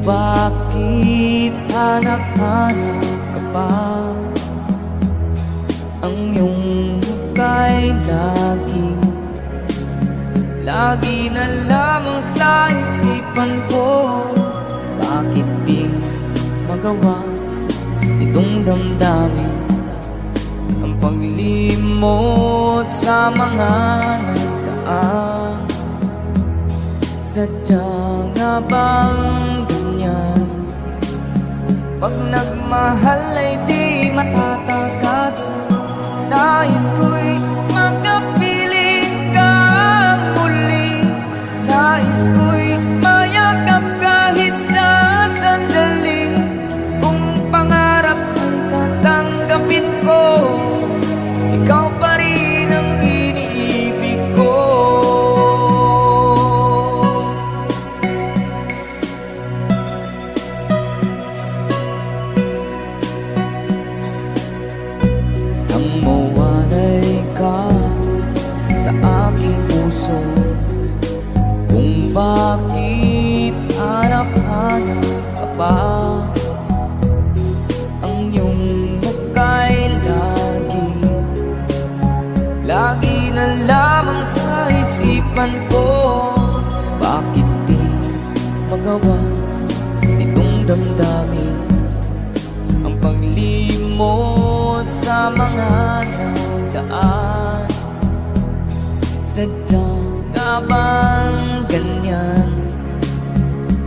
bakit hanap-hanap ka pa? Ang iyong muka'y lagi na lamang sa isipan ko. Bakit di magawa itong damdamin ang paglimot sa mga nagdaan? Sadya nga bang ganyan? Pag nagmahal ay di matatakasan. Nais ko'y makapiling ka muli. Nais ko'y mayakap kahit sa sandali. Kung pangarap kong tatanggapin ko, ikaw pa rin ang iniibig ko. Nang mawalay ka sa aking puso, kung bakit hanap-hanap ka pa? Ang iyong muka'y lagi na lamang sa isipan ko. Bakit di magawa itong damdamin ang paglimot sa mga nagdaan? Sadya nga bang ganyan?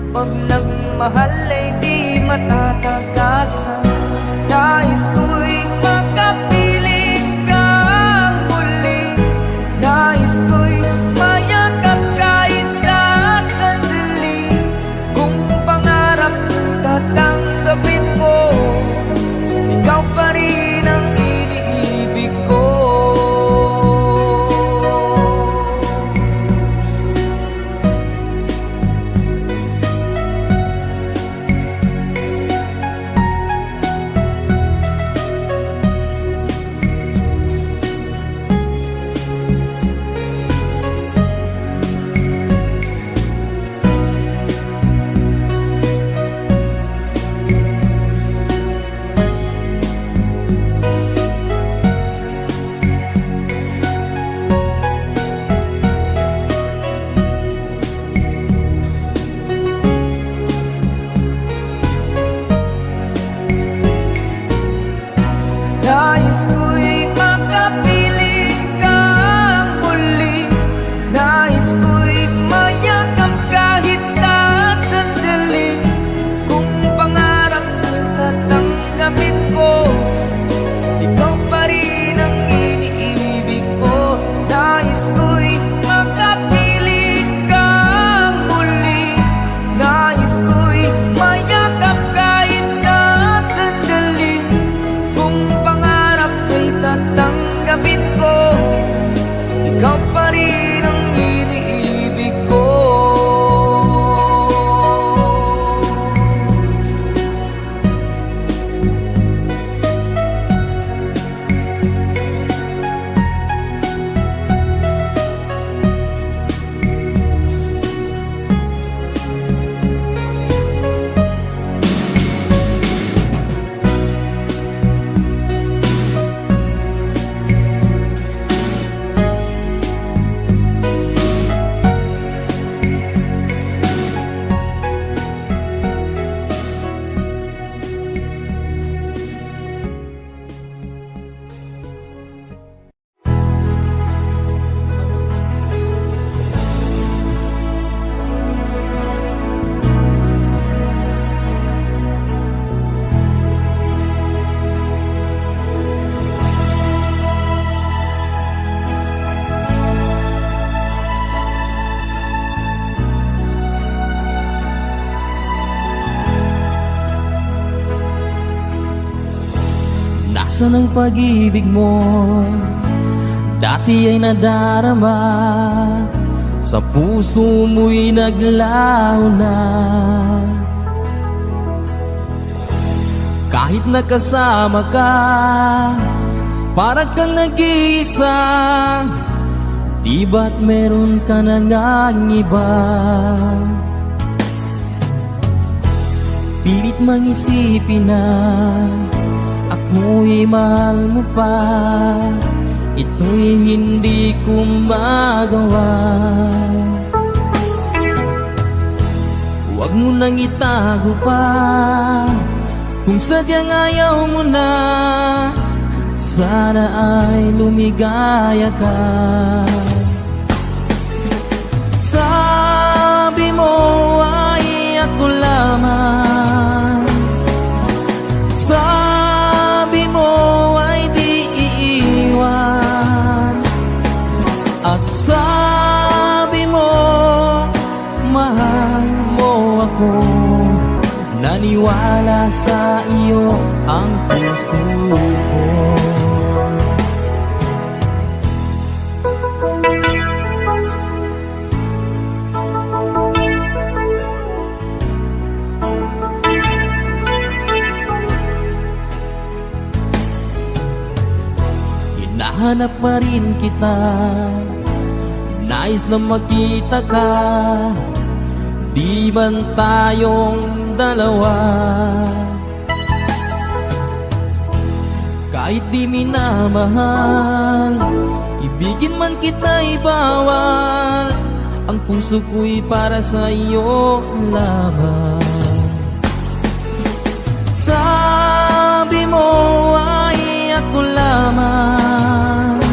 Pag nagmahal ay di matatakasan. Nais ko'y makapiling ka muli. Nais ko'y mayakap kahit sa sandali. Kung pangarap ko'y tatanggapin ko, ikaw pa rin ang iniibig ko. Nais ko'y makapiling ka muli. Nais ko'y mayakap kahit sa sandali. Kung pangarap ko'y tatanggapin ko, ikaw pa rin ang iniibig ko. Nais ko'y makapiling ka muli. Nais ko'y mayakap kahit sa sandali. Kung tatanggapin ko, ikaw pa rin ang iniibig ko. Nasaan ang pag-ibig mo? Dati ay nadarama, sa puso mo'y naglaho na. Kahit nakasama ka, parang kang nag-iisa. Di ba't meron ka na ngang iba? mangisipin na ako'y mahal mo pa, ito'y hindi ko magawa. Huwag mo nang itago pa, kung sadyang ayaw mo na, sana ay lumigaya ka. Sabi mo ay ako lamang, sabi mo ay di iiwan, at sabi mo mahal mo ako. Naniwala sa iyo ang puso ko. Hinahanap pa rin kita, nais na makita ka, di man tayong dalawa. Kahit di minamahal, ibigin man kita'y bawal, ang puso ko'y para sa iyo lamang. Sabi mo ay ako lamang,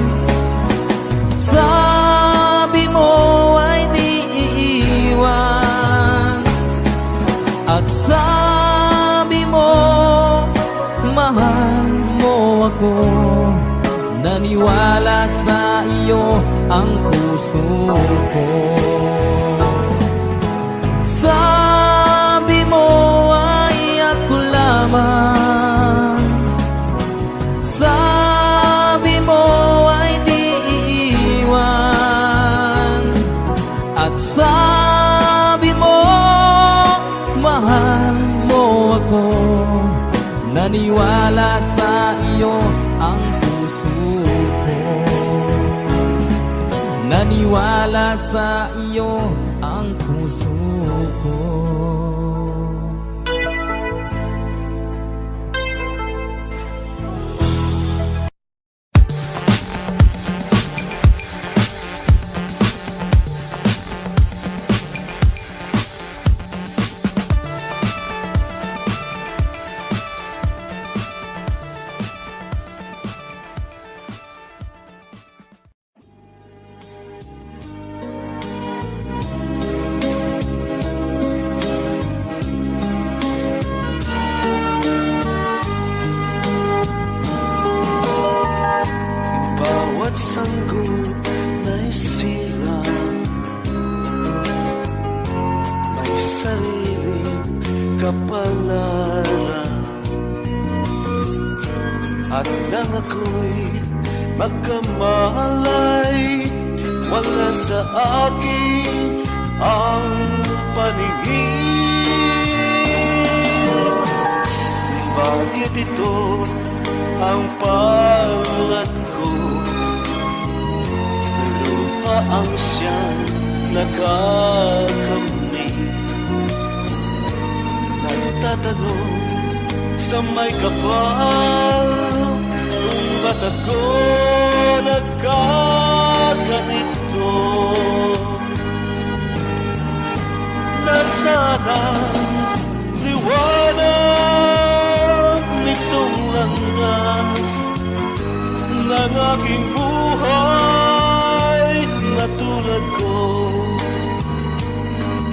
sabi mo ay di iiwan, at sabi mo mahal mo ako. Naniwala sa iyo ang puso ko. Sabi mo ay ako lamang, sabi mo ay di iiwan, at sabi mo mahal mo ako. Naniwala sa iyo ang puso ko. Naniwala sa iyo ang puso ko. Bawat sanggol na'y silang may sariling kapalaran, at nang ako'y magkamalay, wala sa akin ang paningin. Bakit ito ang palad ko? Lupa ang siyang nakakamit. Nagtatanong sa may kapal, kung ba't ako nagkaganito? Nasaan ang liwanag nitong landas ng aking buhay na tulad ko?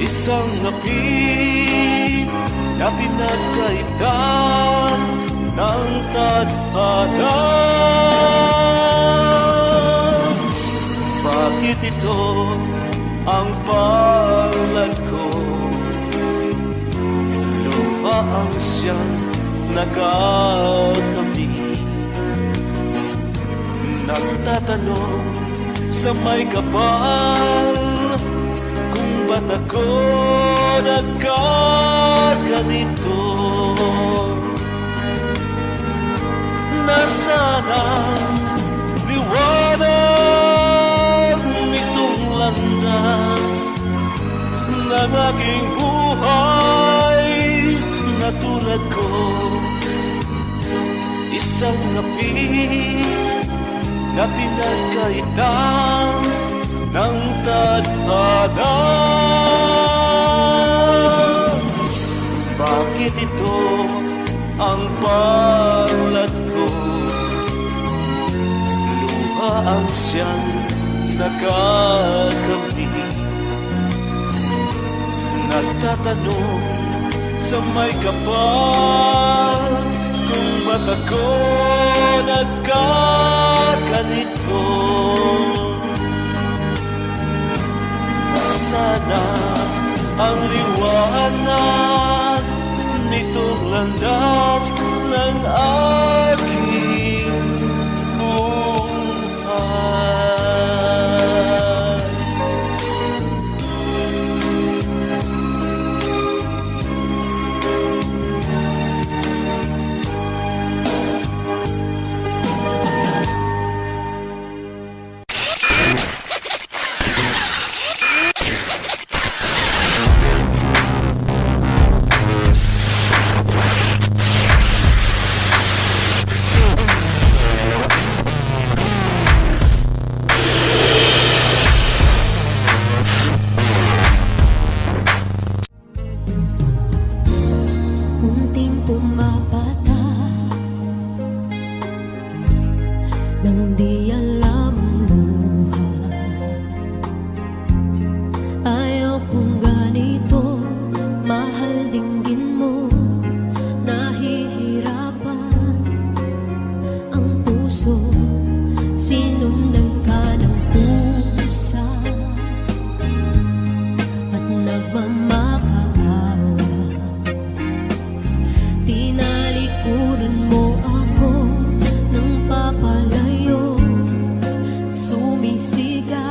Isang api na pinagkaitan ng tadhana. Bakit ito ang palad ko? Luha ang siyang nakakamit. Nagtatanong sa may kapal, kung ba't ako nagkaganito? Nasaan ang liwanag nitong landas ng aking buhay na tulad tulad ko, isang api na pinagkaitan ng tadhana. Bakit ito ang palad ko? Luha ang siyang nakakamit. Nagtatanong sa may kapal kung ba't ako nagkaganito. Sana ang liwanag nitong landas ng aking buhay. Unting pumapata nang di alam ang buhay. Ayaw kong ganito, mahal dinggin mo. Nahihirapan ang puso, sinundan ka ng pusa at nagmamakaawa. Tinalikuran mo ako ng papalayo, sumisigaw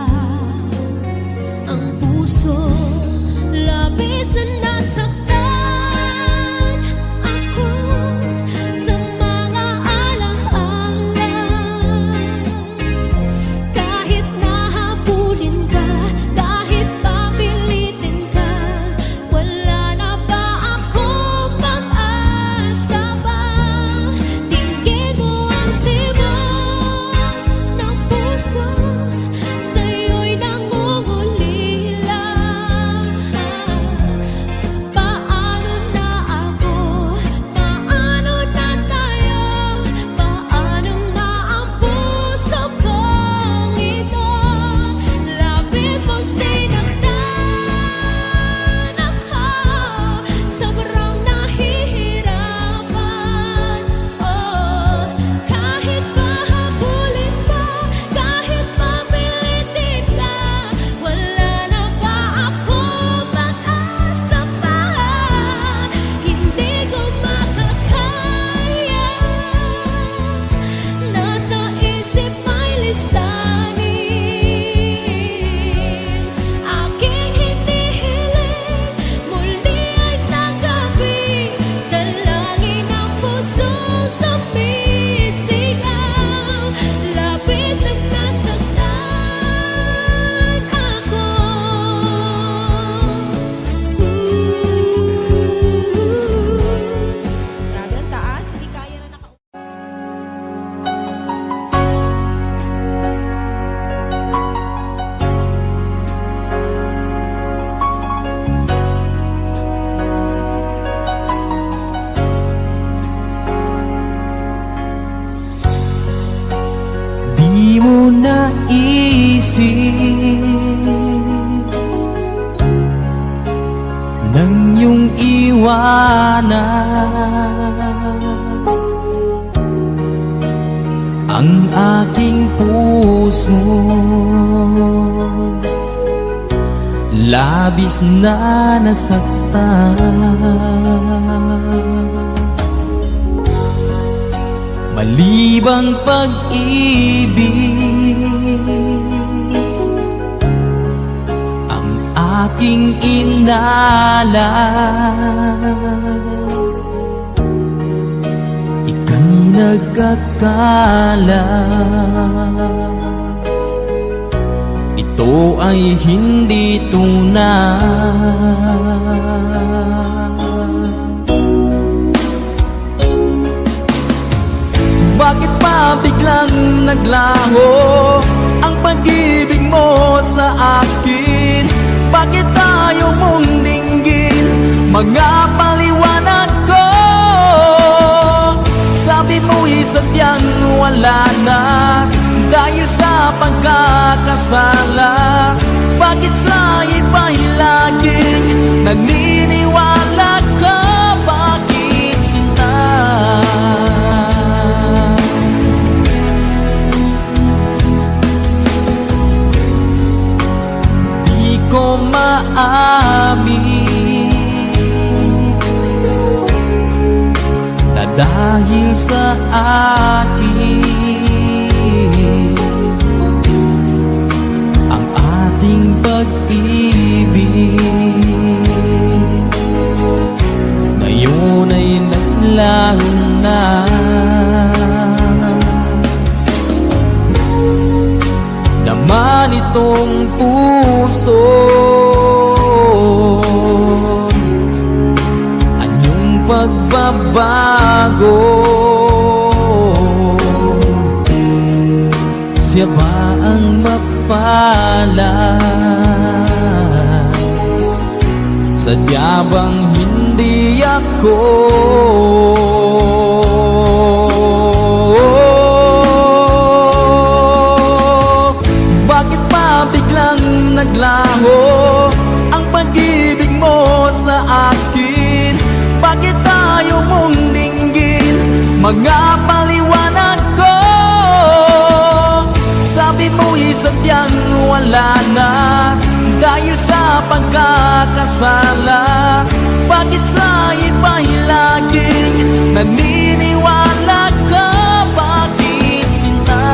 ang puso, labis na nasaktan ako sa mga alaala. Kahit nahabulin ka, kahit papilitin ka, wala na ba akong pag-asa ba? Tingin mo ang tibok ng puso, sa'yo'y nangungulila. Paano na ako? Paano na tayo? Paano na ang puso kong ito? Labis mong sinaktan ako, sobrang nahihirapan. Oh, kahit pahabulin ka, kahit papilitin ka, wala na ba akong pag-asa pa? Hindi ko makakaya, nasa isip may lisanin. Aking hindi hiling, muli ay tanggapin. Dalangin ang puso sumisigaw, labis na nasaktan ako. Grabe ang taas, hindi kaya na naka... Di mo naisip nang iyong iwanan ang aking puso, labis na nasaktan. Malibang pag-ibig ang aking inalay. Ika'y nagkakala, ito ay hindi tunay. Bakit pa biglang naglaho ang pag-ibig mo sa akin? Bakit tayo mong dinggin mga paliwanag ko? Sabi mo'y sadyang wala na dahil sa pagkakasala. Bakit sa iba'y laging naniniwala ka? Bakit sinta? Di ko maamin na dahil sa akin ang ating pag-ibig ngayon ay naglaho na. Naman itong puso anyong pagbabago. Siya ba ang mapalad? Sadya bang hindi ako? Bakit pa biglang naglaho ang pag-ibig mo sa akin? Bakit tayo mong dinggin mga paliwanag ko? Sabi mo'y sadyang wala na dahil sa pagkakasala. Bakit sa iba'y laging naniniwala ka? Bakit sinta?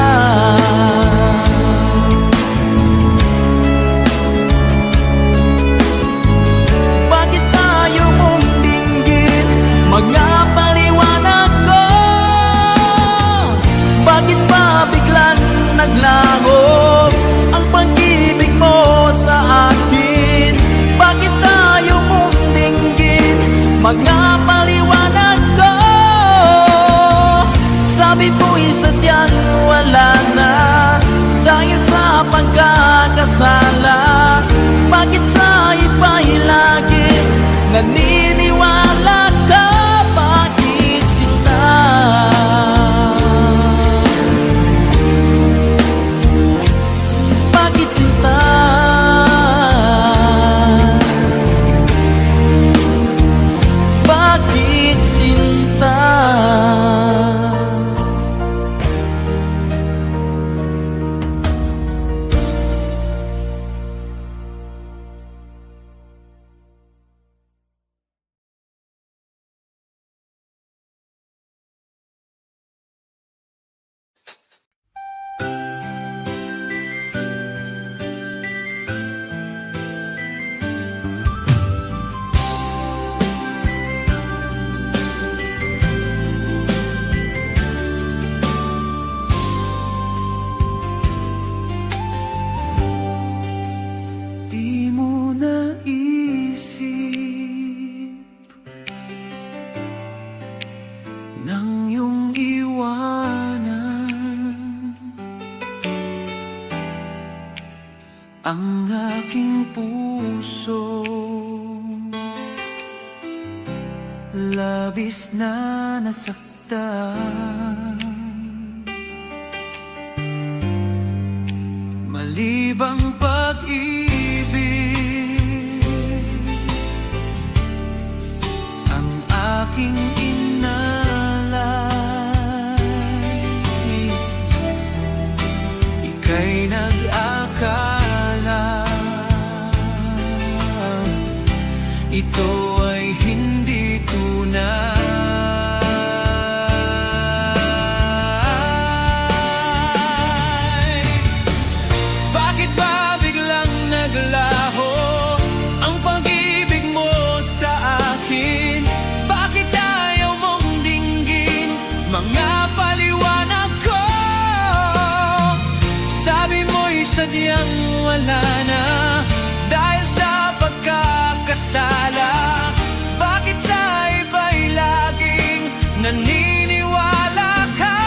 Bakit tayo mong dinggin mga paliwanag ko? Bakit pa biglang naglaho ang pag-ibig mo sa akin? Bakit tayo mong dinggin mga paliwanag ko? Sabi mo'y sadyang wala na dahil sa pagkakasala. Bakit sa iba'y laging naniniwala ka? Bakit sinta? Bakit sinta? Bakit sinta? Di mo naisip nang iyong iwanan ang aking puso. Labis na nasaktan, malibang pag-ibig ang aking inalay. Ika'y nag-akala ito ay hindi tunay. Bakit ba biglang naglaho ang pag-ibig mo sa akin? Bakit ayaw mong dinggin mga paliwanag ko? Sabi mo'y sadyang wala na dahil sa pagkakasala. Bakit sa iba'y laging naniniwala ka?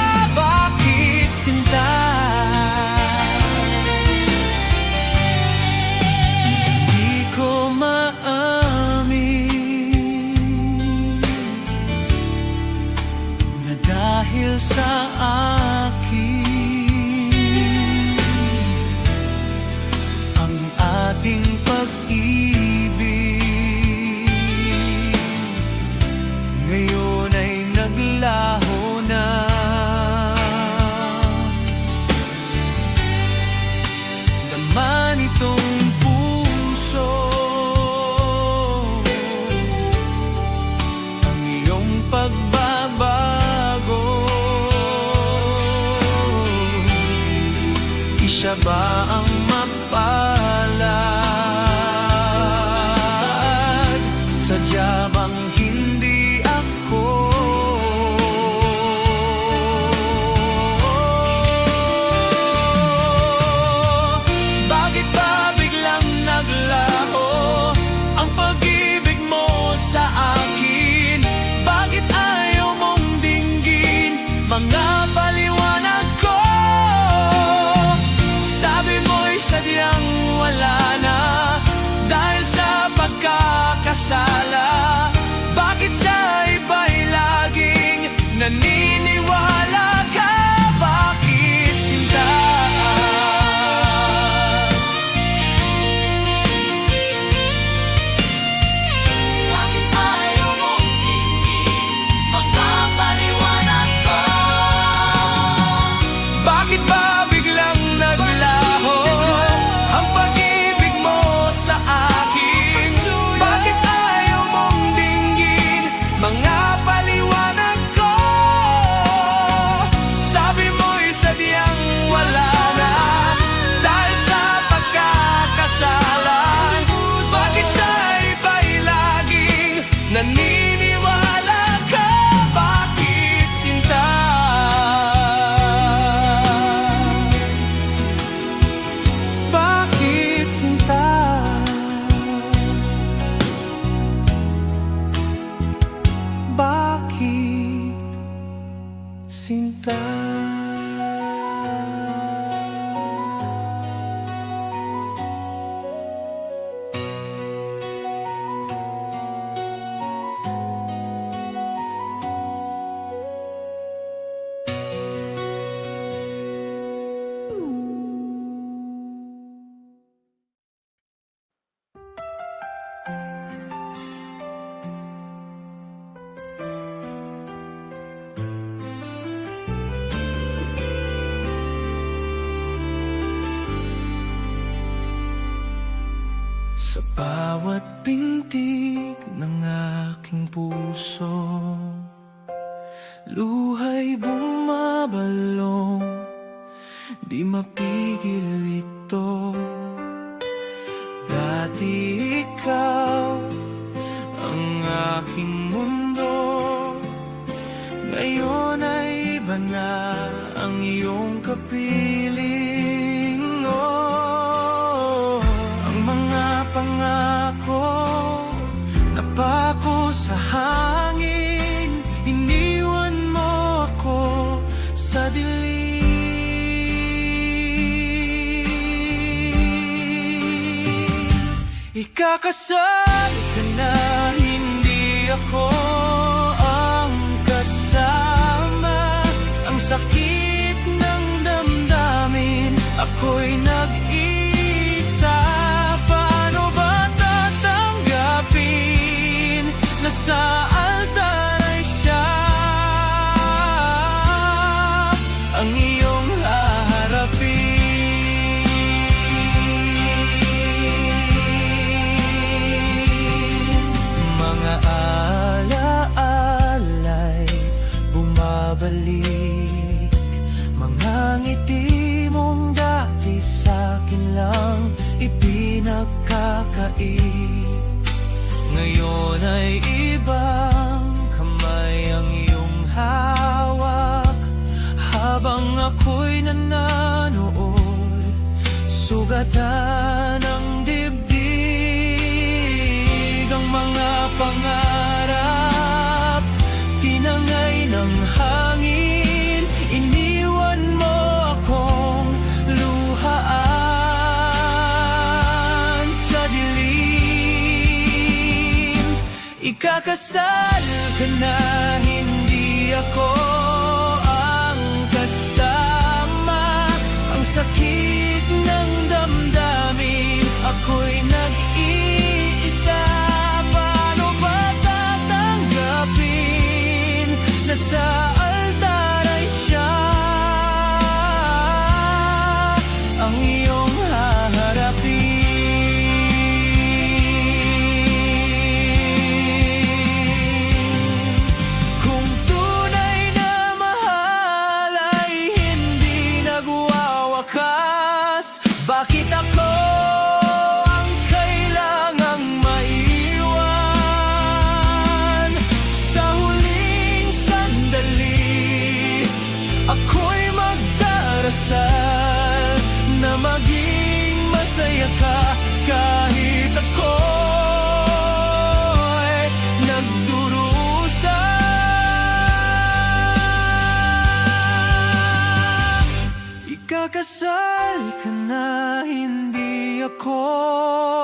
siya ba ang mapalad? Sadya bang hindi ako? Bakit ba biglang naglaho ang pag-ibig mo sa akin? Bakit ayaw mong dinggin mga paliwanag ko? Sabi mo'y sadyang wala na dahil sa pagkakasala. Bakit sa iba'y laging naniniwala ka? Bakit sinta? Bakit ayaw mong tingin mga paliwanag ko? Bakit ba biglang naglaho ang pag-ibig mo sa akin? Bakit ayaw mong dinggin mga paliwanag ko? Sabi mo'y sadyang wala na dahil sa pagkakasala. Bakit sa iba'y laging naniniwala ka? Bakit sinta? Bakit sinta? Bakit sinta? Sa bawat pintig ng aking puso, luha'y bumabalong, di mapigil ito. Dati ikaw ang aking mundo, ngayon ay iba na ang iyong kapiling. Oh, ang mga pangako napako sa hangin, iniwan mo ako sa dilim. Ikakasal ka na, hindi ako ang kasama. Ang sakit ng damdamin, ako'y nag-isa. Paano ba tatanggapin na sa altar ay siya ang iyong haharapin? Mga alaala'y bumabalik, mga ngiti mong dati sa'kin lang ipinagkakait. Ngayon ay ibang kamay ang iyong hawak, habang ako'y nananood, sugatan ng dibdig. Ang mga pangarap tinangay ng hangin, iniwan mo akong luhaan sa dilim. Ikakasal ka na, hindi ako ang kasama. Ang sakit ng damdamin, ako'y nag-iisa. Paano ba tatanggapin na sa altar ay siya ang iyong haharapin? Kung tunay na mahal ay hindi nagwawakas, Magdasal ka na hindi ako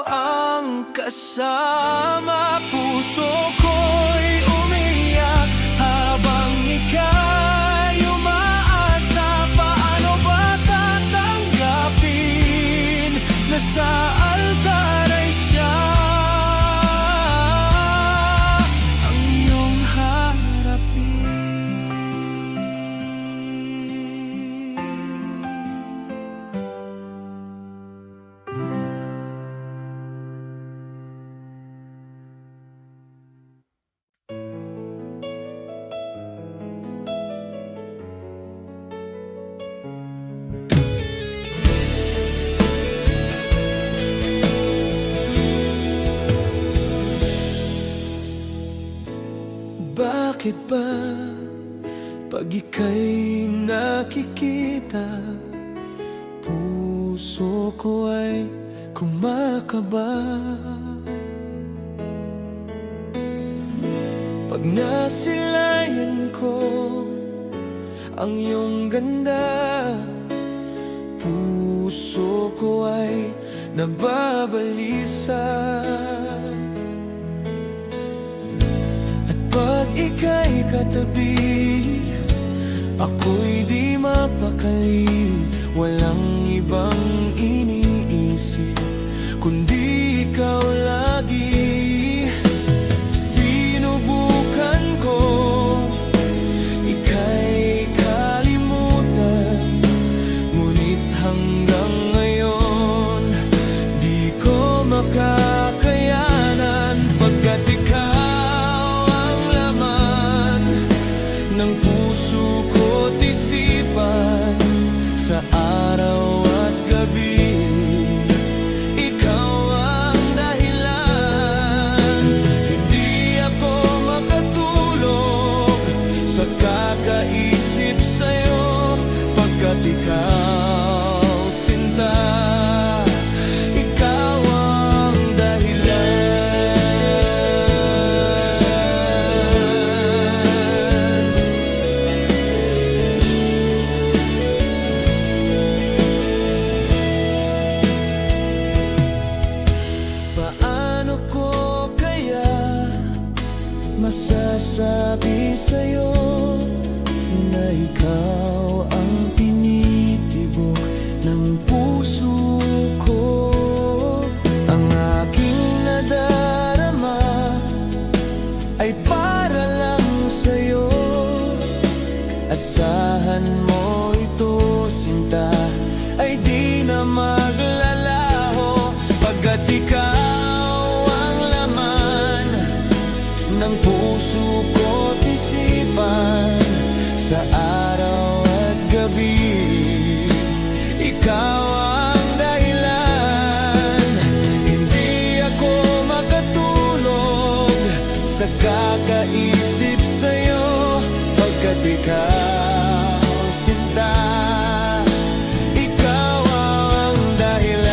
ang kasama. Puso ko'y umiyak habang ika'y umaasa. Paano ba tatanggapin na sa altar ay siya ang iyong harapin? Bakit ba pag ika'y nakikita, puso ko ay kumakaba? Pag nasilayan ko ang iyong ganda, puso ko ay nababalisa. Pag ika'y katabi, ako'y di mapakali. Walang ibang iniisip kundi ikaw lagi. Sinubukan ko ika'y kalimutan, ngunit hanggang ngayon di ko makakayanan. Pagkat ikaw ng puso ko't isipan, sa araw at gabi, ikaw ang dahilan. Hindi ako makatulog sa kakaisip sa'yo, pagkat ikaw, sinta, ikaw ang dahilan. Masasabi sa'yo na ikaw ang tinitibok ng puso ko. Ang aking nadarama ay para lang sa'yo. Asahan mo ito, sinta, ay di na maglalaho. Pagkat ikaw ang laman ng puso ko't isipan, sa araw at gabi, ikaw ang dahilan. Hindi ako makatulog sa kakaisip sa'yo, pagkat ikaw, sinta, ikaw ang dahilan.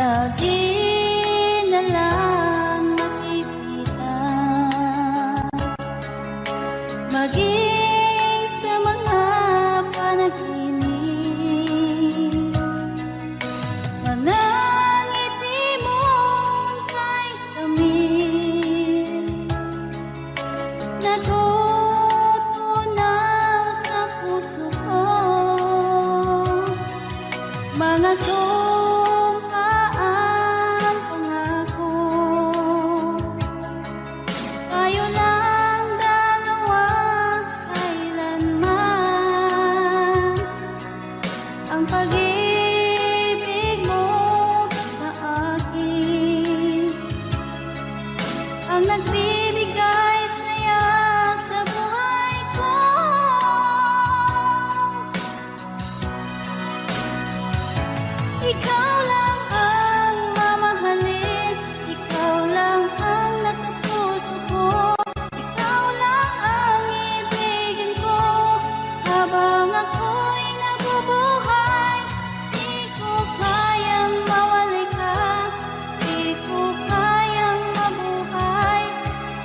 lagi na lang nakikita, maging sa mga panaginip, mga ngiti mong kahit tamis, natutunaw sa puso ko, mga sumpaang pangako. Tayo lang dalawa kailanman, ang pag-ibig mo sa akin ang nagbibigay saya sa buhay ko. Ikaw lang ang mamahalin, ikaw lang ang nasa puso ko, ikaw lang ang ibigin ko habang ako'y nabubuhay. Di ko kayang mawalay ka, di ko kayang mabuhay,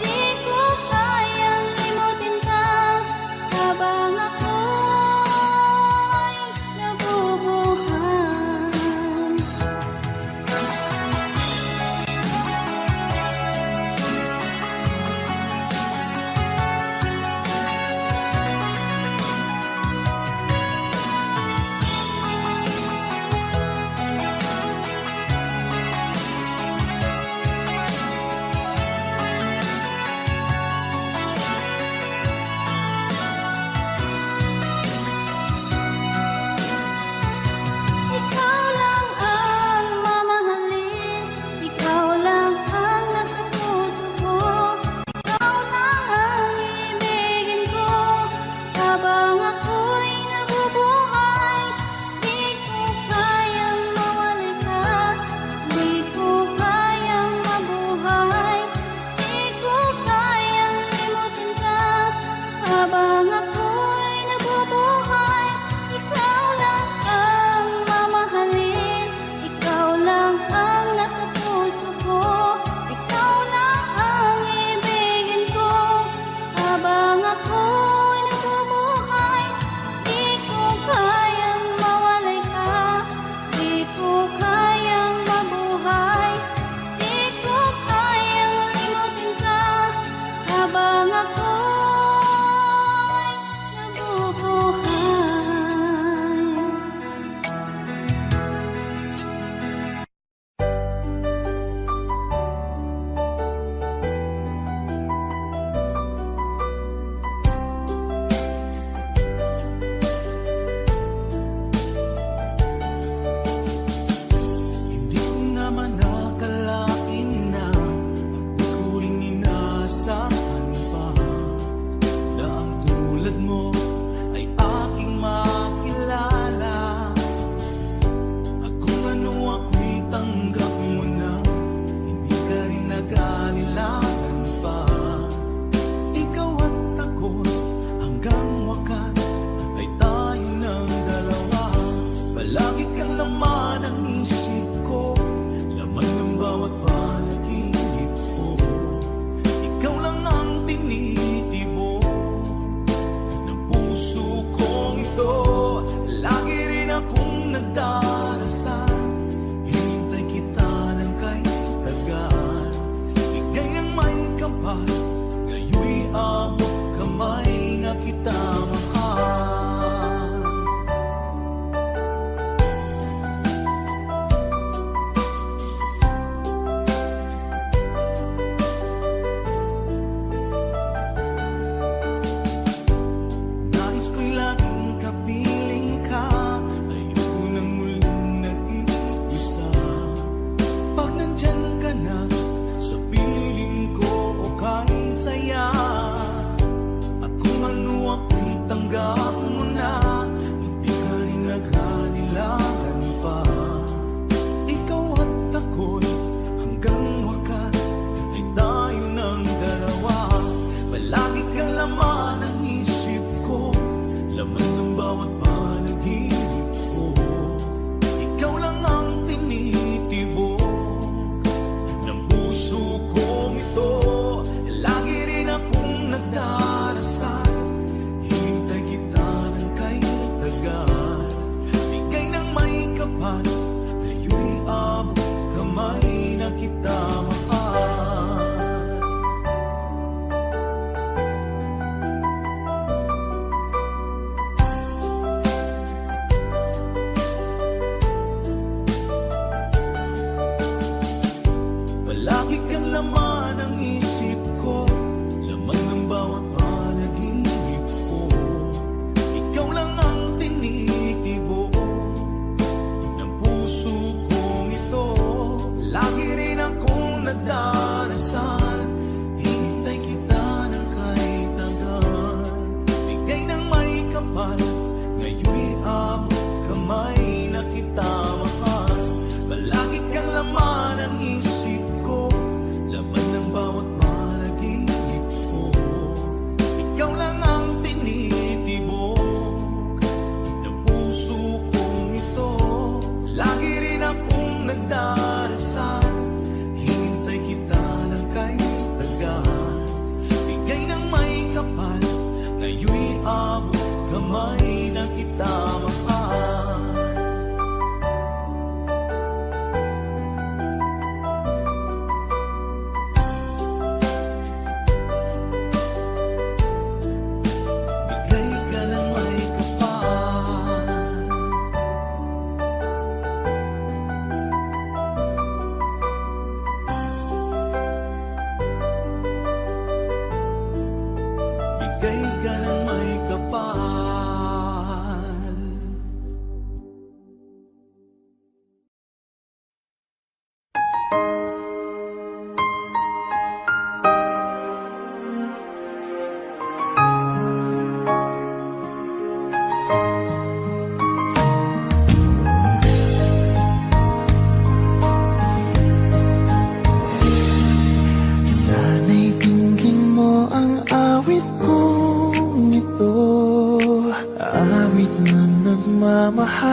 di ko kayang limutin ka habang ako'y nabubuhay.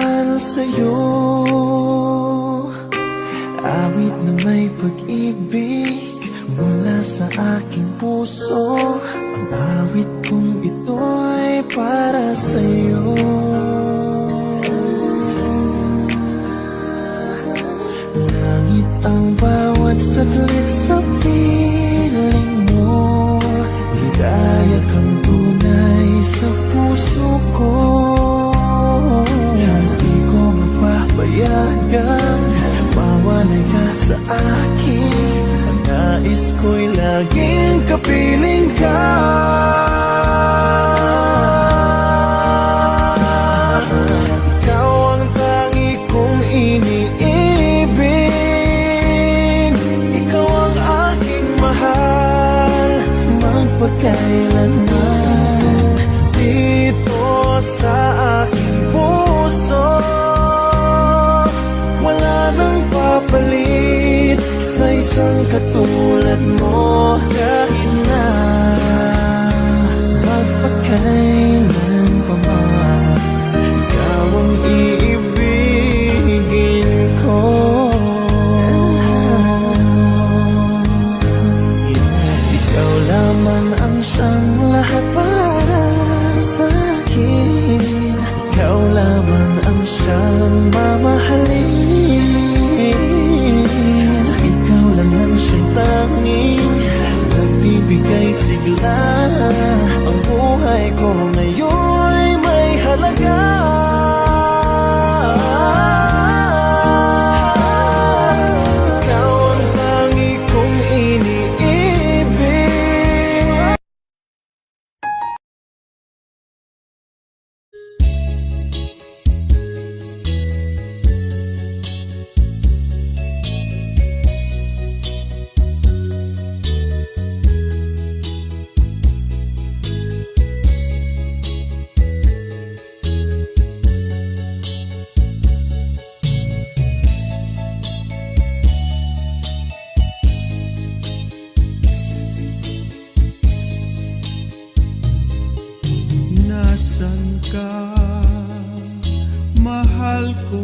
para sa'yo. Awit na may pag-ibig mula sa aking puso. Ang awit kong ito'y para sa'yo. Langit ang bawat saglit sa piling mo. Ligaya kang tunay sa puso ko. Hindi ko mapapayagang mawalay ka sa akin. Ang nais ko'y laging kapiling ka. Ikaw ang tangi kong iniibig. Ikaw ang aking mahal magpakailanman. Dito sa aking puso wala nang papalit sa isang katulad mo. Kahit na magpakailan pa man, ikaw ang iibigin ko. Ikaw lamang ang siyang lahat para sa akin. Ikaw lamang ang siyang mamahalin. Ikaw lang ang siyang tanging nagbibigay sigla. Ang buhay ko ngayon'y may halaga. Ikaw ang tangi kong iniibig. Nasaan ka, mahal ko?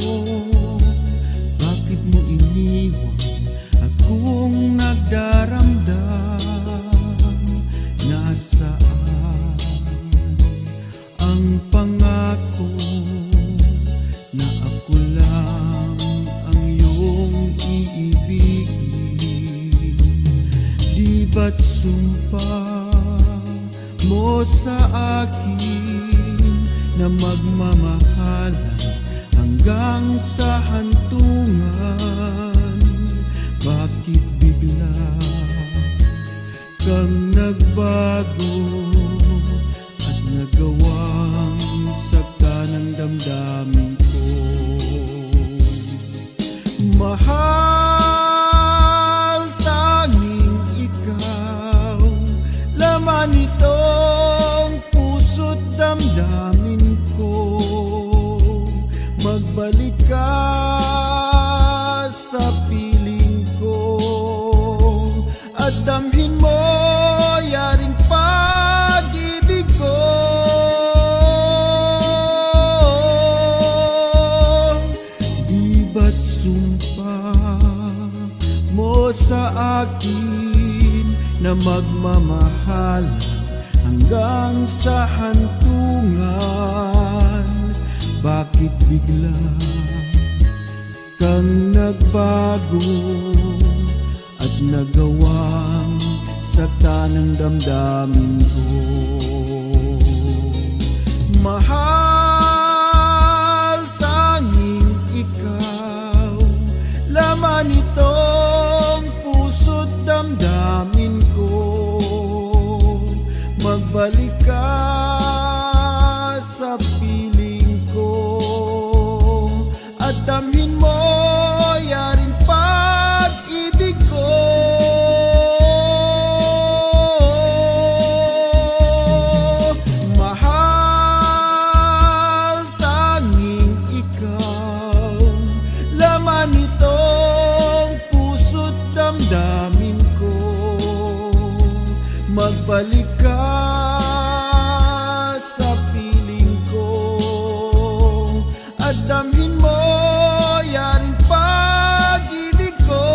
Bakit mo iniwan akong nagdaramdam? Nasaan ang pangako na ako lang ang iyong iibigin? Di ba't sumpa mo sa akin na magmamahalan hanggang sa hantungan? Bakit bigla kang nagbago at nagawang sakta ng damdamin ko? Mahal, tanging ikaw laman itong puso't damdamin ko. Magbalik ka sa piling ko at damhin mo yaring pag-ibig ko. Di ba't sumpa mo sa akin na magmamahal hanggang sa hantungan? Bakit bigla kang nagbago at nagawang sakta ng damdamin ko? Mahal, tanging ikaw laman itong puso't damdamin ko. Magbalik ka sa piling ko at damhin mo yaring pag-ibig ko. Mahal, tanging ikaw laman itong puso't damdamin ko. Magbalik ka Tanggapin mo yaring pag-ibig ko.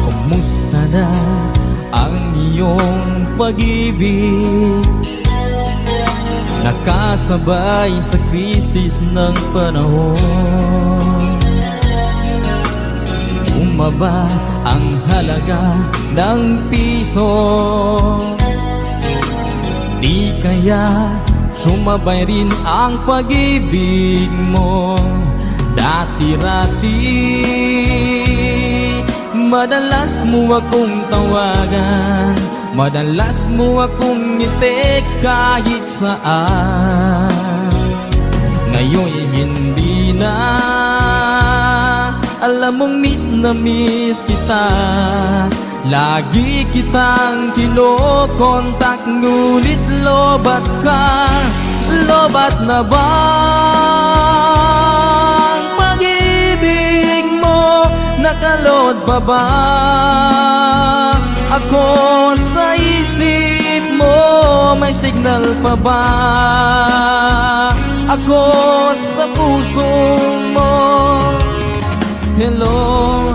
Kumusta na ang iyong pag-ibig? Nakasabay sa krisis ng panahon. Bumaba ang halaga ng piso. Di kaya sumabay rin ang pag-ibig mo? Dati-rati madalas mo akong tawagan, madalas mo akong i-text kahit saan. Ngayon hindi na, alam mong miss na miss kita. Lagi kitang kinokontak, ngunit lobat ka. Lobat na ba ang pag-ibig mo? Nakalod pa ba ako sa isip mo? May signal pa ba ako sa puso mo? Hello,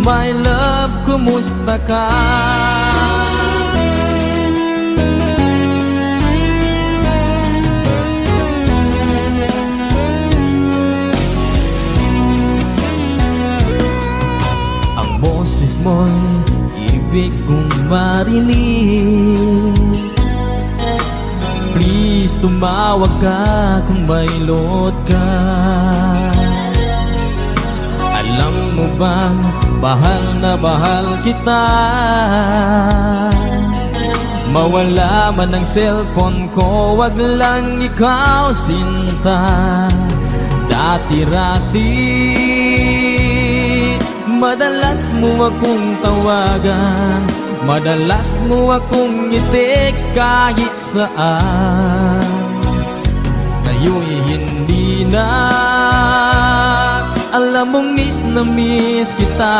my love, kumusta ka? Ang boses mo'y ibig kong marinig. Please, tumawag ka kung may load ka. Alam mo bang bahal na bahal kita? Mawala man ang cellphone ko, wag lang ikaw sinta. Dati-rati madalas mo akong tawagan, madalas mo akong i-text kahit saan. Ngayon'y hindi na, alam mong miss na miss kita.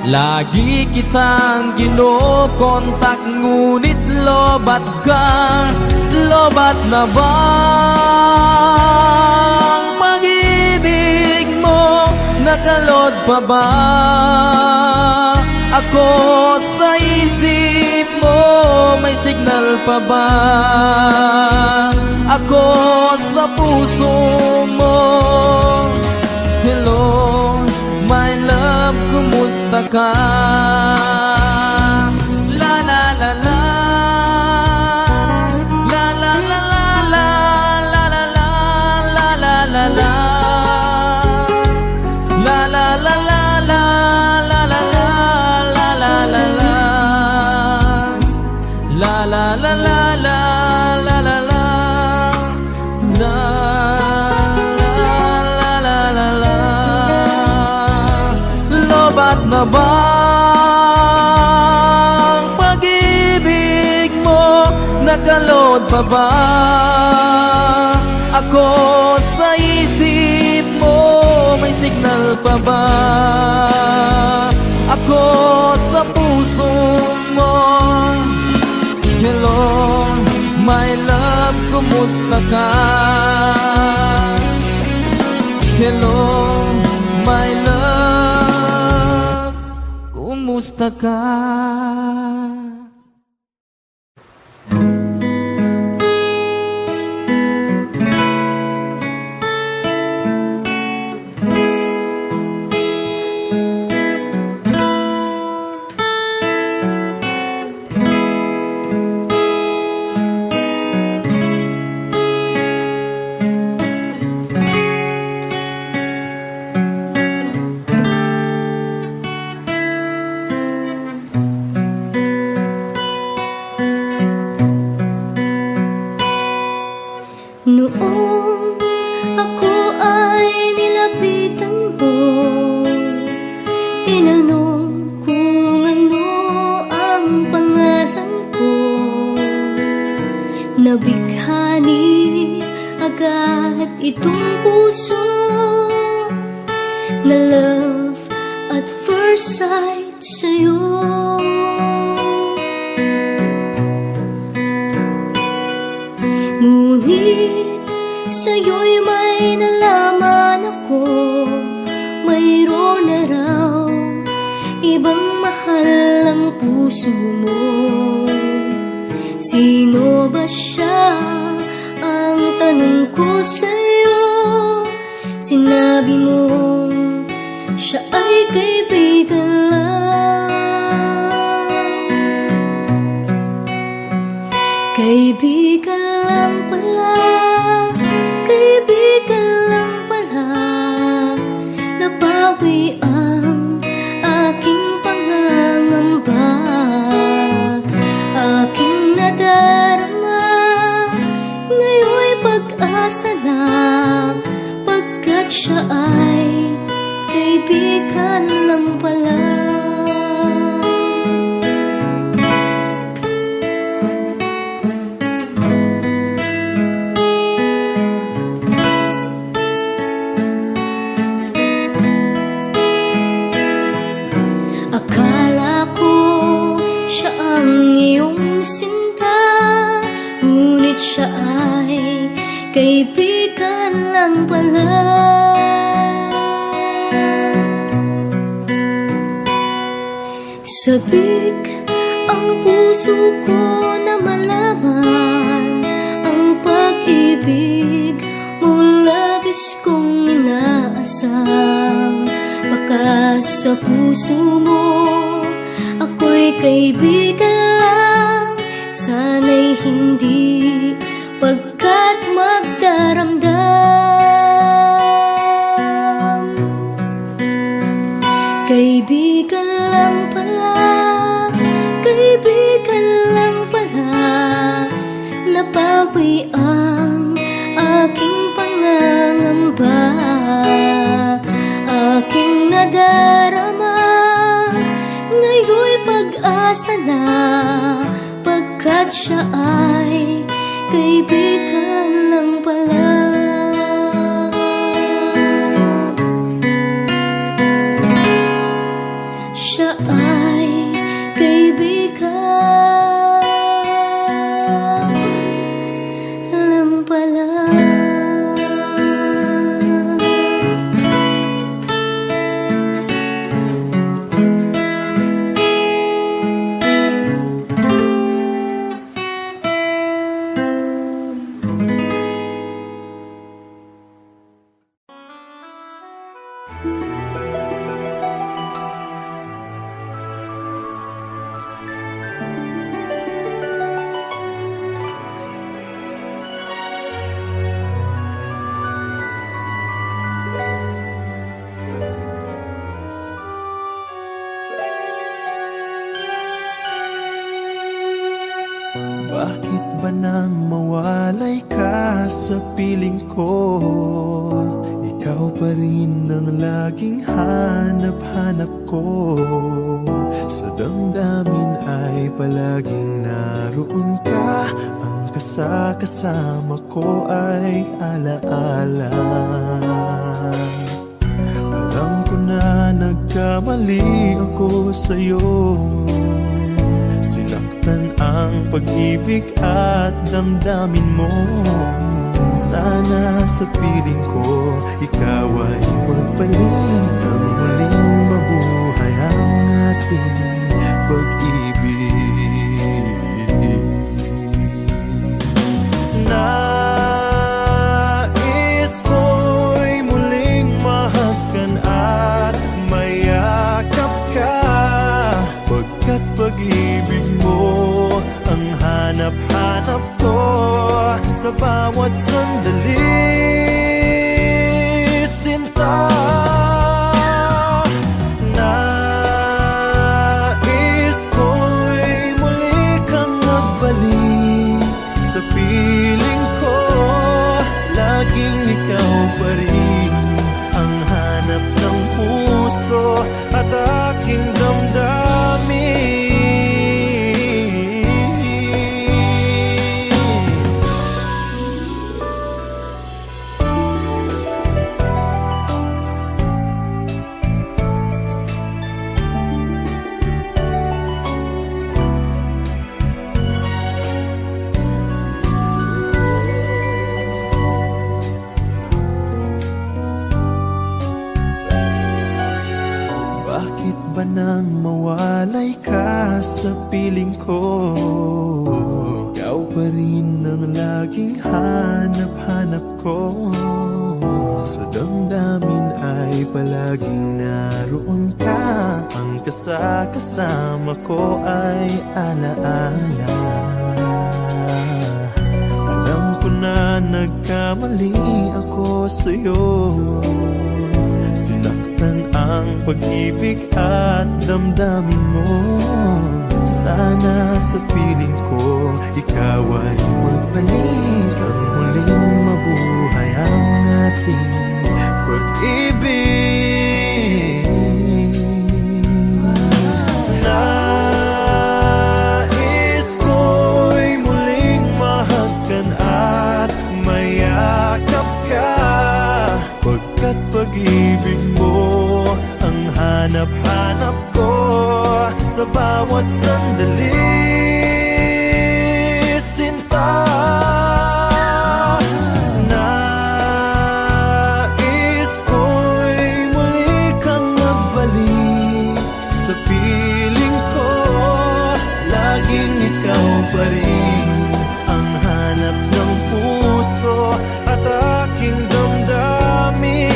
Lagi kitang kinokontak, ngunit lobat ka. Lobat na ba ang pag-ibig mo? Nakalod pa ba ako sa isip mo? May signal pa ba ako sa puso mo? Hello, my love, kumusta ka? La la la la, la la la la, la la la la, la la la, la la la la, la la la la, la la la la, la la la la, la la la. Lobat na ba ang pag-ibig mo? Nakalod pa ba ako sa isip mo? May signal pa ba ako sa puso mo? Hello, my love, kumusta ka? Hello, my love, kumusta ka? kung ano ang pangalan ko. Nabighani agad itong puso na love at first sight sa'yo. Ngunit sa'yo'y may nalaman ako, mayroon na raw ibang mahal ang puso mo. Sino ba siya? Ang tanong ko sa'yo. Sinabi mo siya ay kaibigan lang. Kaibigan lang pala, kaibigan lang pala. Napawi ang aking pangangamba, aking nadarama. Ngayon'y pag-asa na, pagkat siya ay kaibigan lang pala. Akala ko siya ang iyong sinta, ngunit siya ay kaibigan lang pala. Sabik ang puso ko na malaman ang pag-ibig mo, labis kong inaasam. Baka sa puso mo ako'y kaibigan lang, sana'y hindi, pagkat magdaramdam. Kaibigan lang pala, kaibigan lang pala. Napawi ang aking pangangamba, aking nadarama. Ngayon'y pag-asa na, pagkat siya ay kaibigan lang pala. Siya ay kaibigan lang pala. Bakit ba nang mawalay ka sa piling ko? Ikaw pa rin ang laging hanap-hanap ko. Sa damdamin ay palaging naroon ka. Ang kasama ko ay alaala. Alam ko na nagkamali ako sa'yo. Sinaktan ang pag-ibig at damdamin mo. Sana sa piling ko ikaw ay magpalit, ang muling mabuhay ang ating pag-ibig. Nais ko'y muling mahagkan at mayakap ka, pagkat pag-ibig mo ang hanap-hanap ko sa bawat sandali, sinta. Nais ko'y muli kang magbalik sa piling ko. Laging ikaw pa rin ang hanap ng puso at aking damdamin. nang mawalay ka sa piling ko. Ikaw pa rin ang laging hanap-hanap ko. Sa damdamin ay palaging naroon ka. Ang kasama ko ay alaala. Alam ko na nagkamali ako sa'yo. Sinaktan ang pag-ibig at damdamin mo. Sana sa piling ko ikaw ay magbalik. Ang muling mabuhay ang ating pag-ibig. Nais ko'y muling mahagkan at mayakap ka. Pagkat pag-ibig mo ang hanap-hanap ko sa bawat sandali. Sinta, nais ko'y muli kang magbalik sa piling ko. Laging ikaw pa rin ang hanap ng puso at aking damdamin.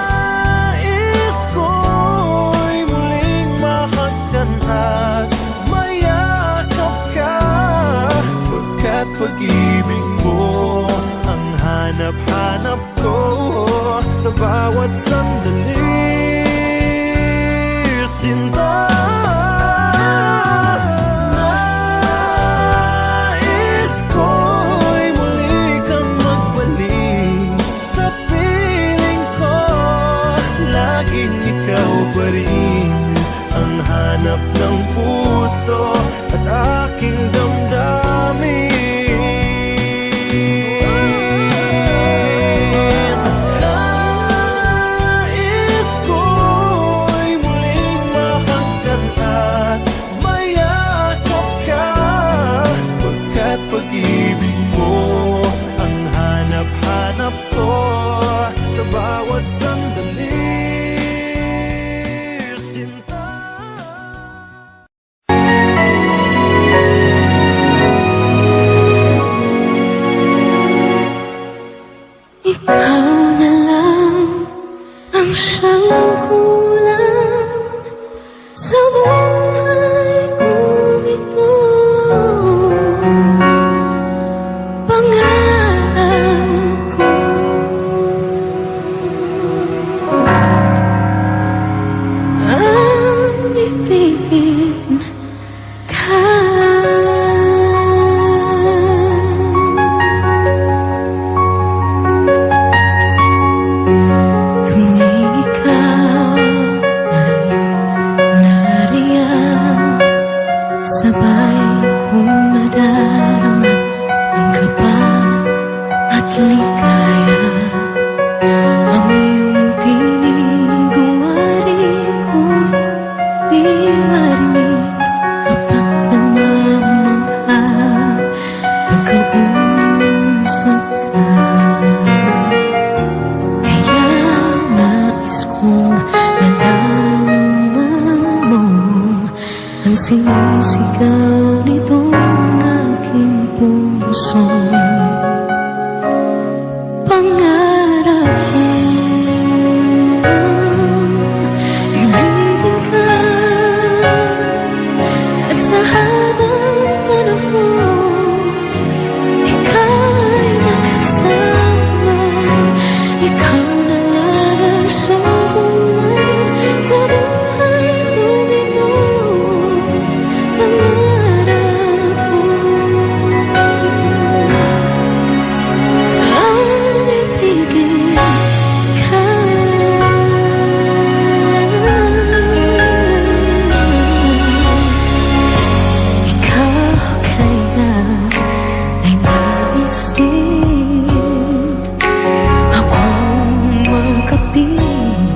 Nais ko'y muling mahagkan at mayakap ka. Pagkat pag-ibig mo ang hanap-hanap ko sa bawat sandali. Sinta, nais ko'y muli kang magbalik sa piling ko. Laging ikaw pa rin ang hanap ng puso at aking damdamin. Nais ko'y muling mahagkan at mayakap ka. Pagkat pag-ibig mo ang hanap-hanap ko sa bawat sandali. Sinta. Ikaw na lang ang siyang kulang sa buhay kong ito. Pangarap ko ang ibigin ka. Tuwing ikaw ay nariyan, sabay kong nadarama ang kaba at ligaya. Ang iyong tinig umari ko'y di marinig kapag namamangha pagkausap ka. Kaya nais kong nalaman mo ang sinisigaw nitong aking puso. Pangarap kong ibigin ka at sa habang panahon ikaw ay makasama. Ikaw na lang ang siyang kulay sa buhay kong ito. Pangarap ko ang ibigin ka. Ikaw kaya ay nais din akong makapiling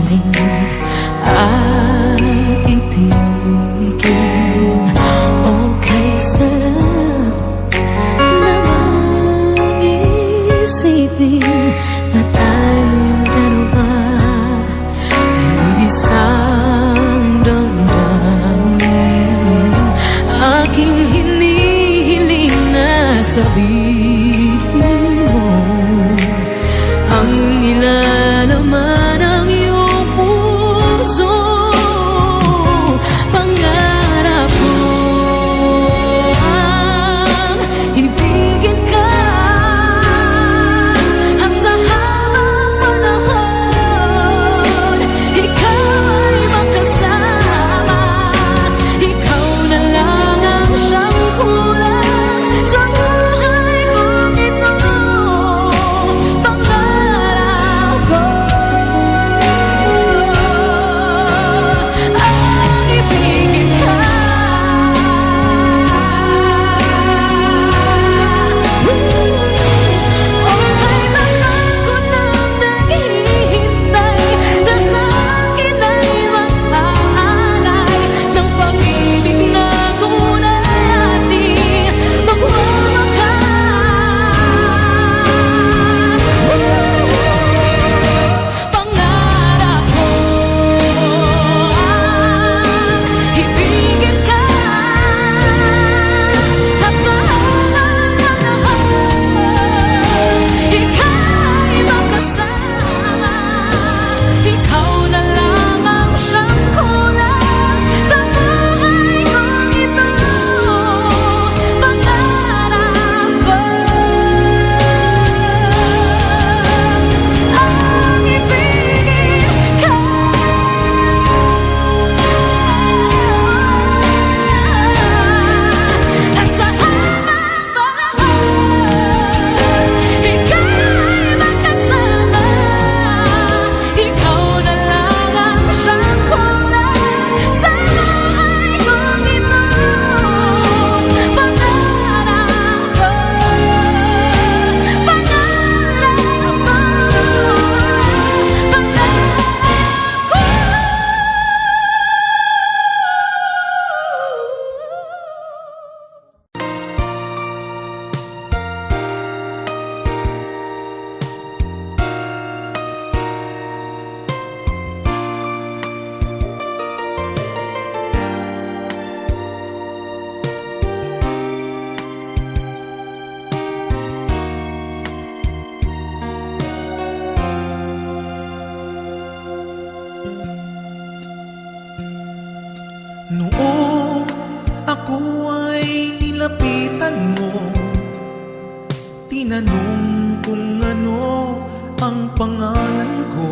pangalan ko.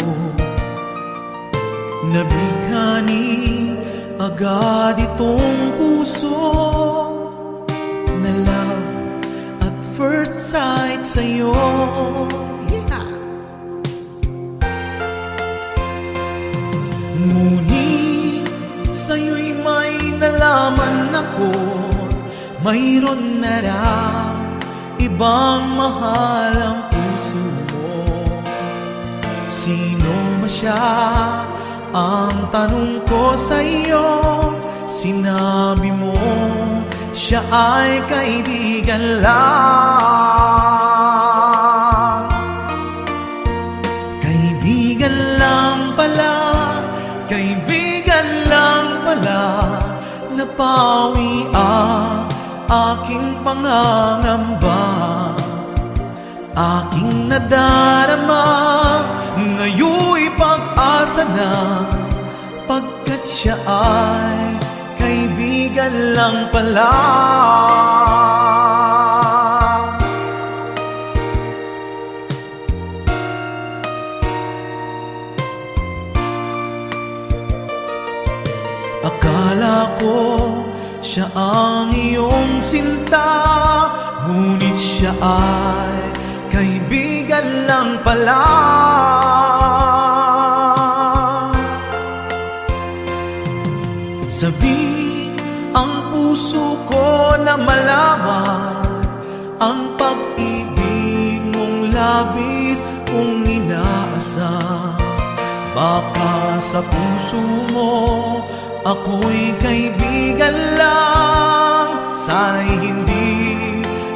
Nabighani agad itong puso na love at first sight sa'yo. Yeah. Ngunit sa'yo'y may nalaman ako, mayroon na raw ibang mahal ang puso mo. Sino ba siya? Ang tanong ko sa'yo, sinabi mo siya ay kaibigan lang. Kaibigan lang pala, kaibigan lang pala, napawi ang aking pangangamba. Aking nadarama, ngayon'y pag-asa na, pagkat siya ay kaibigan lang pala. Akala ko siya ang iyong sinta, ngunit siya ay kaibigan lang pala. Sabi ang puso ko na malaman ang pag-ibig mong labis kong inaasam. Baka sa puso mo ako'y kaibigan lang, sana'y hindi,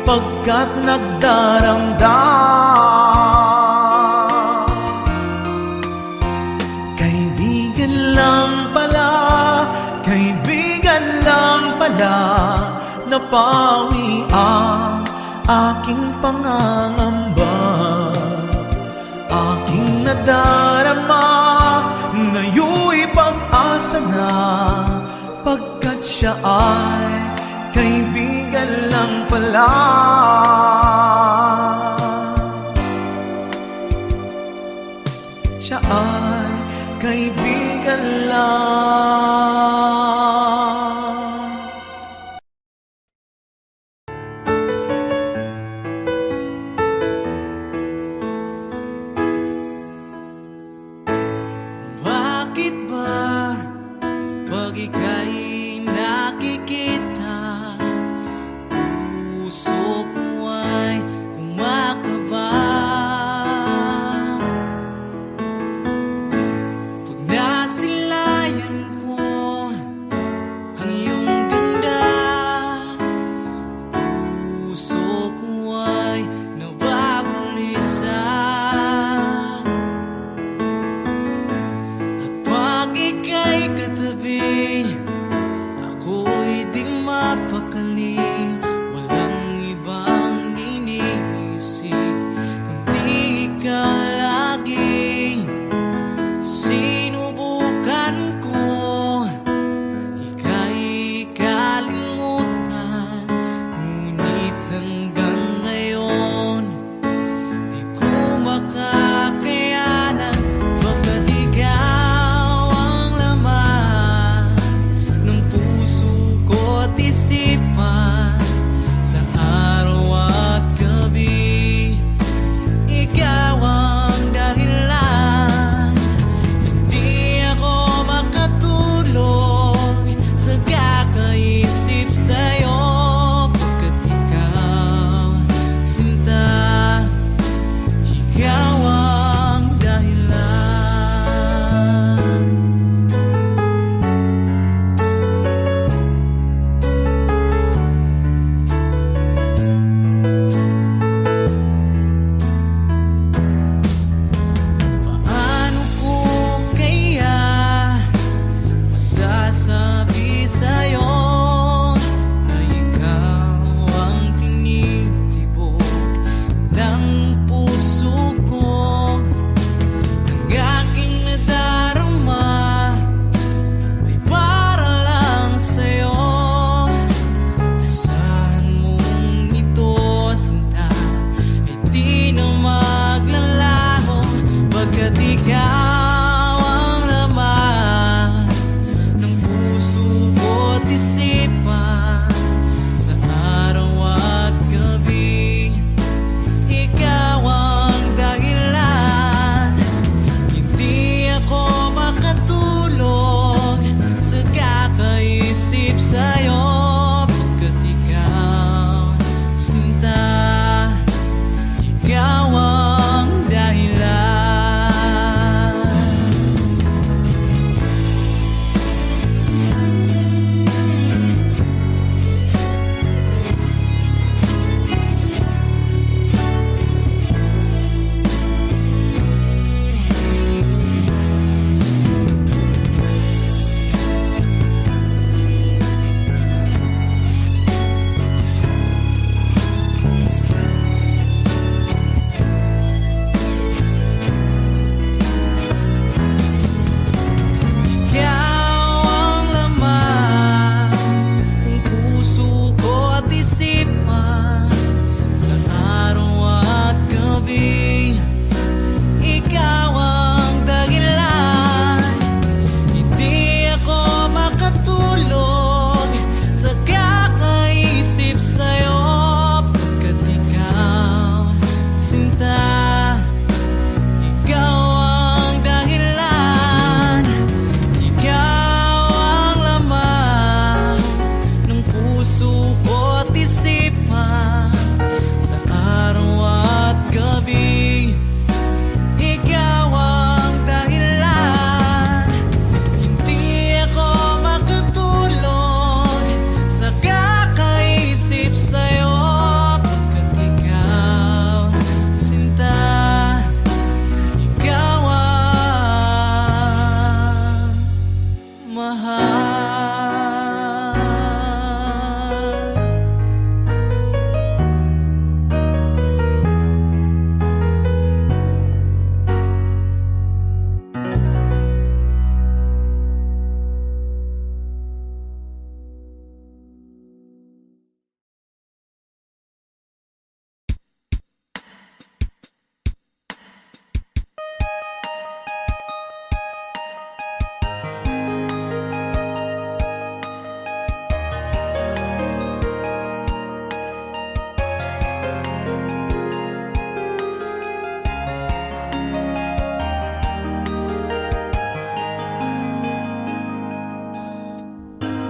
pagkat nagdaramdam. Kaibigan lang pala, kaibigan lang pala, napawi ang aking pangangamba. Aking nadarama, ngayon'y pag-asa na, pagkat siya ay kaibigan lang pala. Siya ay kaibigan lang. Bakit ba pag ika'y nakikita, puso ko ay kumakaba? Pag nasilayan ko ang iyong ganda, puso ko ay nababalisa. Pag ika'y katabi, ikaw ang laman ng puso ko't isipan. Sa araw at gabi, ikaw ang dahilan. Hindi ako makatulog sa kakaisip sa'yo, pagkat ikaw, sinta, ikaw ang dahilan. Ikaw ang laman ng puso ko at isipan. Sa araw at gabi, ikaw ang dahilan. Hindi ako makatulog sa kakaisip sa'yo, pagkat ikaw, sinta, ikaw ang dahilan. Ikaw ang laman ng puso ko't isipan. Sa araw at gabi, ikaw ang dahilan. Hindi ako makatulog sa kakaisip sa'yo, pagkat ikaw, sinta, ikaw ang mahal.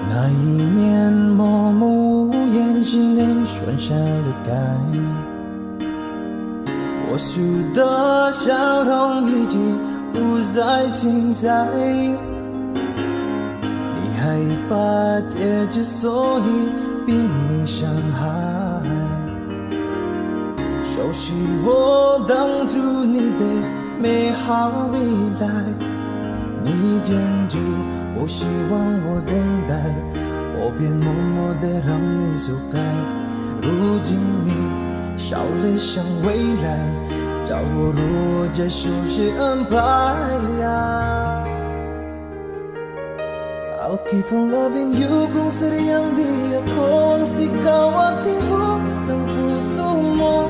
那一面默默无言，只能选择离开。我许的笑容已经不再精彩，你害怕结局，所以拼命伤害。熟悉我当初你的美好未来，你坚决不希望我等待，我便默默地让你走开。如今你笑了向未来，叫我如何接受谁安排呀？I'll keep on loving you kung sadyang di ako ang sigaw at tibo ng puso mo.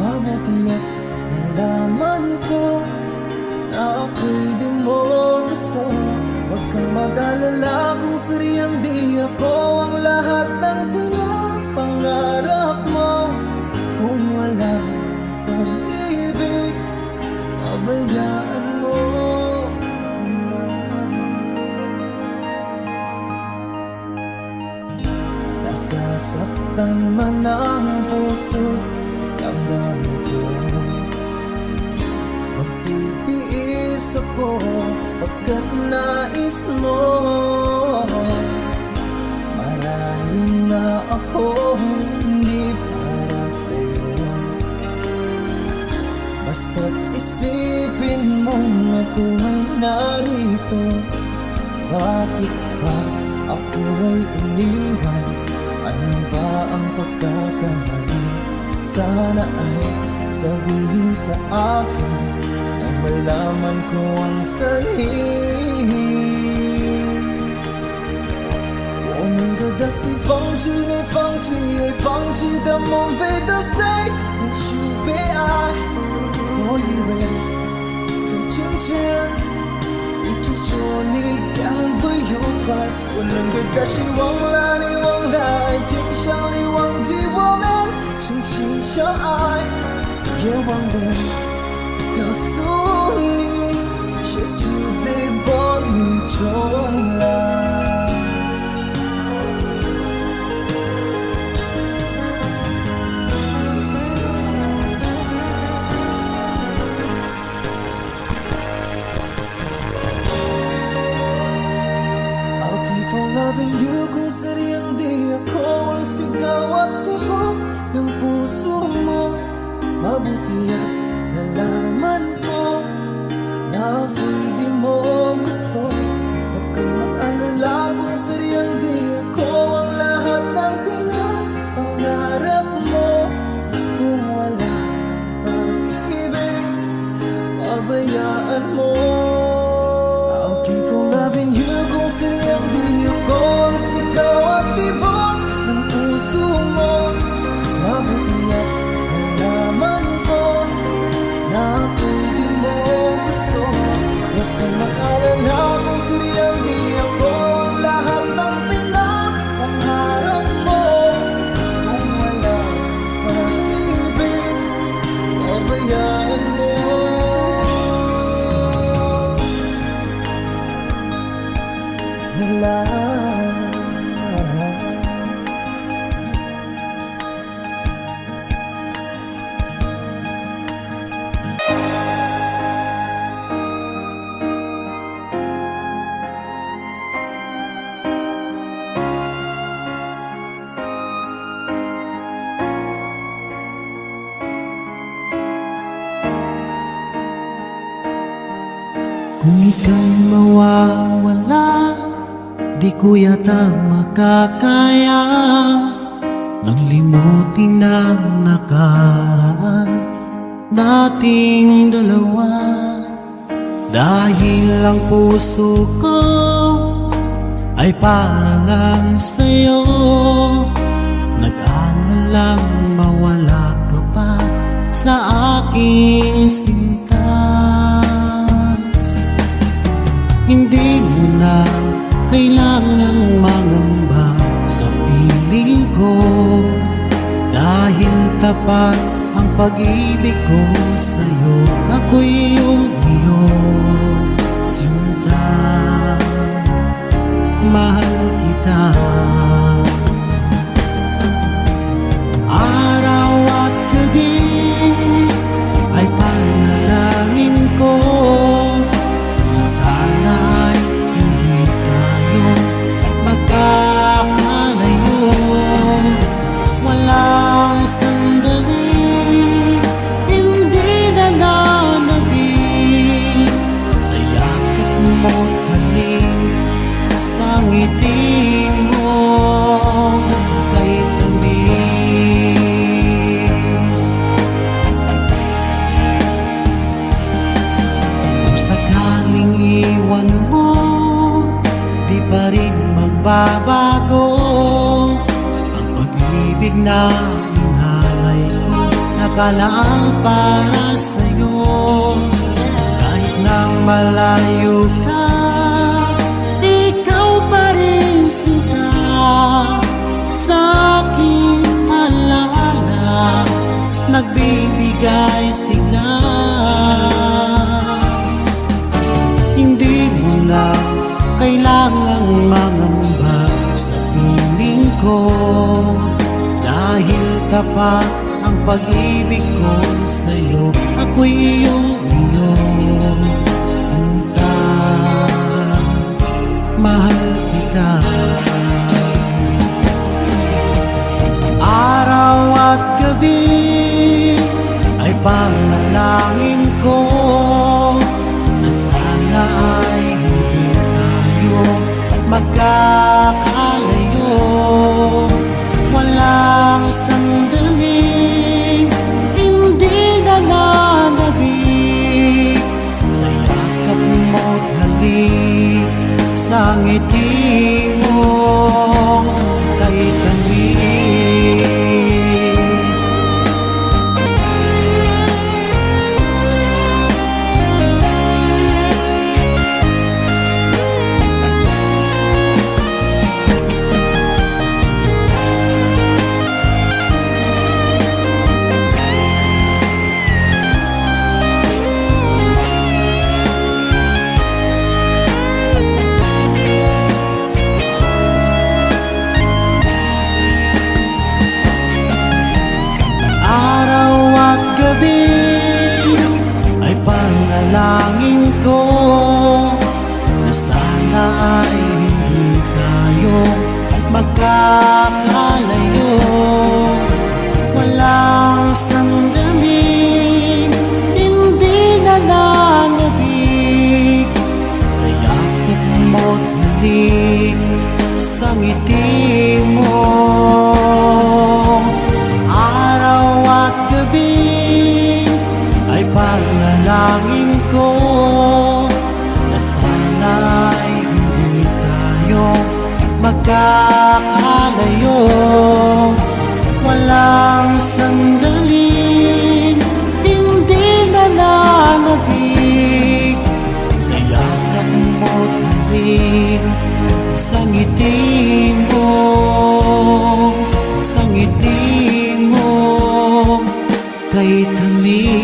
Mabuti at nalaman ko na ako'y di mo gusto. Huwag kang mag-alala kung sadyang di ako ang lahat ng pinapangarap mo. Kung wala pag-ibig, pabayaan mo. Nasasaktan man ang puso, damdamin ko. Magtitiis ako pagkat nais mo. Marahil na ako hindi para sa'yo. Basta't isipin mong ako ay narito. Bakit ba ako ay iniwan? Ano ba ang pagkakamali? Sana ay sabihin sa akin nang malaman ko ang sanhi. 我能够的是放弃你，放弃爱，放弃的梦被打碎，也许被爱。我以为是情间，一直说你赶不愉快，我能够大心忘了你，忘了爱情，想你忘记我们曾经相爱，也忘了告诉你，谁注定破命重来。Loving you kung sadyang di ako ang sigaw at tibok ng puso mo. Mabuti at nalaman ko na ako'y di mo gusto. Huwag kang mag-alala kung sadyang di ako ang lahat ng pinapangarap mo. Kung wala pag-ibig, pabayaan mo. I'll keep on loving you kung sadyang di ako ang sigaw at tibok ng puso mo. Mabuti at nalaman ko na ako'y di mo gusto. Huwag kang mag-alala kung sadyang di ako ang lahat ng pinapangarap mo. Kung wala pag-ibig, pabayaan mo. Kung ika'y mawawala, di ko yata makakaya nang limutin ang nakaraan nating dalawa. Dahil ang puso ko ay para lang sa'yo, nag-aalalang mawala ka pa sa aking sinta. Hindi mo na kailangang mangamba sa piling ko, dahil tapat ang pag-ibig ko sa'yo. Ako'y iyong iyong sinta, mahal kita. Araw at gabi ay panalangin ko na sana'y hindi tayo magkakalayo. Walang sandali, hindi na nananabik sa yakap mo't halik, sa ngiti mo kay tamis. Kung sakaling iwan mo, di pa rin magbabago ang pag-ibig na inalay ko, nakalaan para sa'yo. Kahit na malayo ka, ikaw pa rin sinta sa aking alaala, nagbibigay sigla. Hindi mo na kailangang mangamba sa piling ko, dahil tapat ang pag-ibig ko sa'yo. Ako'y iyong sinta, mahal kita. Araw at gabi ay panalangin ko na sana ay hindi tayo magkakalayo. Walang sandali, hindi nananabik sa yakap mo't halik, sa ngiti mo kay tamis. Panalangin ko na sana ay hindi tayo magkakalayo. Walang sandaling hindi nananabik sa yakap mo't halik sa ngiti mo. Araw at gabi ay panalangin ko na sana ay hindi tayo magkakalayo. Walang sandaling hindi nananabik sa yakap mo't halik sa ngiti mo, sa ngiti mo kay tamis.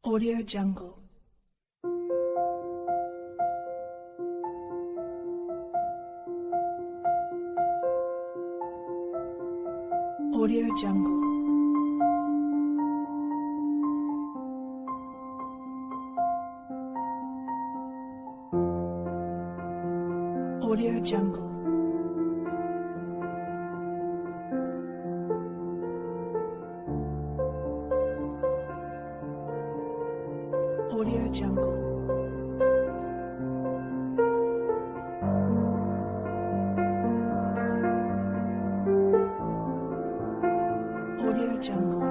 Audio Jungle. Audio Jungle. Audio Jungle. Audio Jungle. Audio Jungle.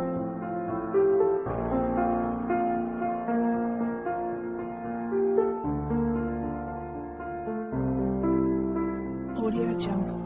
Audio Jungle.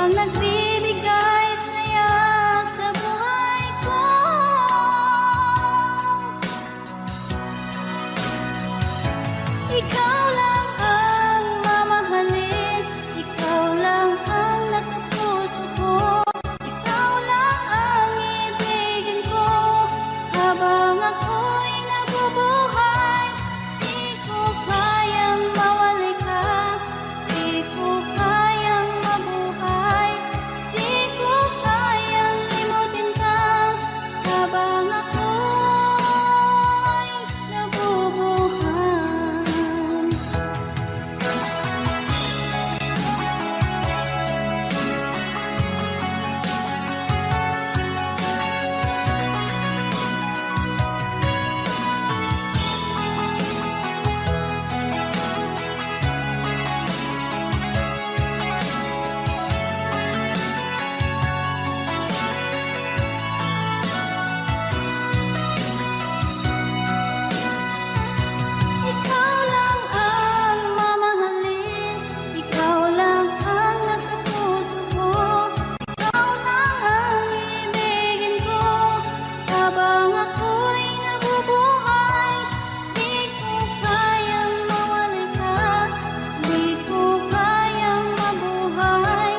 ang nagbibigay saya sa buhay ko. Ikaw lang ang mamahalin, ikaw lang ang nasa puso ko, ikaw lang ang ibigin ko habang ako'y nabubuhay. Di ko kayang mawalay ka, di ko kayang mabuhay, di ko kayang limutin ka habang ako'y nabubuhay. Ikaw lang ang mamahalin, ikaw lang ang nasa puso ko, ikaw lang ang ibigin ko habang ako'y nabubuhay. Di ko kayang mawalay ka, di ko kayang mabuhay,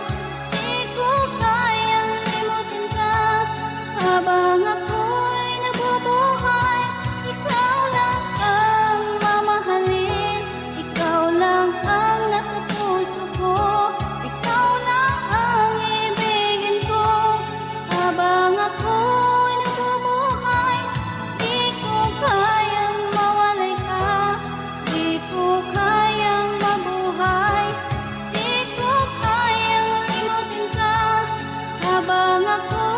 di ko kayang limutin ka habang ako'y nabubuhay. Ikaw lang ang mamahalin, ikaw lang ang nasa puso ko, ikaw lang ang ibigin ko habang ako'y nabubuhay. Di ko kayang mawalay ka, di ko kayang mabuhay, di ko kayang limutin ka habang ako'y